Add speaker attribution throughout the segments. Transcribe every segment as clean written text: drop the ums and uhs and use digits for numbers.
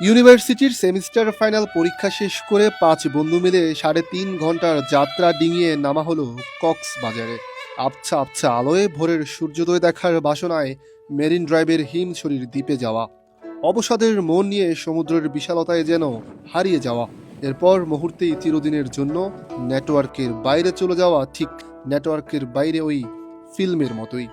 Speaker 1: ইউনিভার্সিটির semester final পরীক্ষা শেষ করে 5 বন্ধু মিলে 3.5 ঘন্টার যাত্রা ডিঙিয়ে নামা হলো কক্সবাজারে। আবছা আবছা আলোয় ভোরের সূর্যোদয় দেখার বাসনায় মেরিন ড্রাইভের হিমছড়ির দ্বীপে যাওয়া, অবসাদের মন নিয়ে সমুদ্রের বিশালতায় যেন হারিয়ে যাওয়া, এরপর মুহূর্তেই চিরদিনের জন্য নেটওয়ার্কের বাইরে চলে যাওয়া, ঠিক নেটওয়ার্কের বাইরে ওই ফিল্মের মতোই।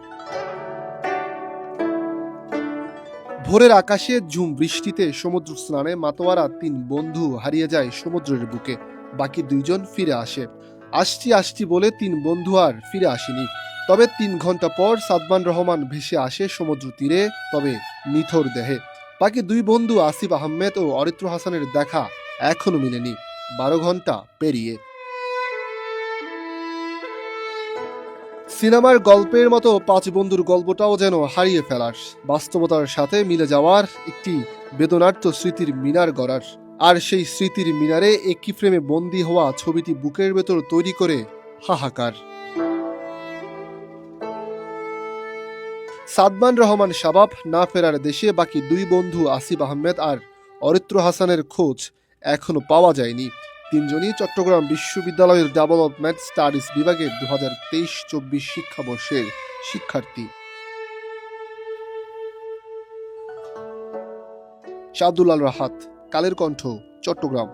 Speaker 1: ভোরের আকাশে ঝুম বৃষ্টিতে সমুদ্র স্নানে মাতোয়ারা 3 বন্ধু হারিয়ে যায় সমুদ্রের বুকে। বাকি 2 জন ফিরে আসে। আসছি আসছি বলে 3 বন্ধু আর ফিরে আসেনি। তবে 3 ঘন্টা পর সাদমান রহমান ভেসে আসে সমুদ্র তীরে, তবে নিথর দেহে। বাকি 2 বন্ধু আসিফ আহমেদ ও অরিত্র হাসানের দেখা এখনো মিলেনি 12 ঘন্টা পেরিয়ে। সিনেমার গল্পের মতো 5 বন্ধুর গল্পটাও যেন হারিয়ে ফেলার, বাস্তবতার সাথে মিলে যাওয়ার একটি বেদনার্ত স্মৃতির মিনার গড়ার। আর সেই স্মৃতির মিনারে একই ফ্রেমে বন্দী হওয়া ছবিটি বুকের ভেতর তৈরি করে হাহাকার। সাদমান রহমান শাবাব না ফেরার দেশে বাকি 2 বন্ধু আসিফ আহমেদ আর অরিত্র হাসানের খোঁজ এখনো পাওয়া যায়নি। 3 জনই চট্টগ্রাম বিশ্ববিদ্যালয়ের ডেভেলপমেন্ট স্টাডিজ বিভাগের 2023-24 শিক্ষাবর্ষের শিক্ষার্থী। শাহদুল আল রাহাত, কালের কণ্ঠ, চট্টগ্রাম।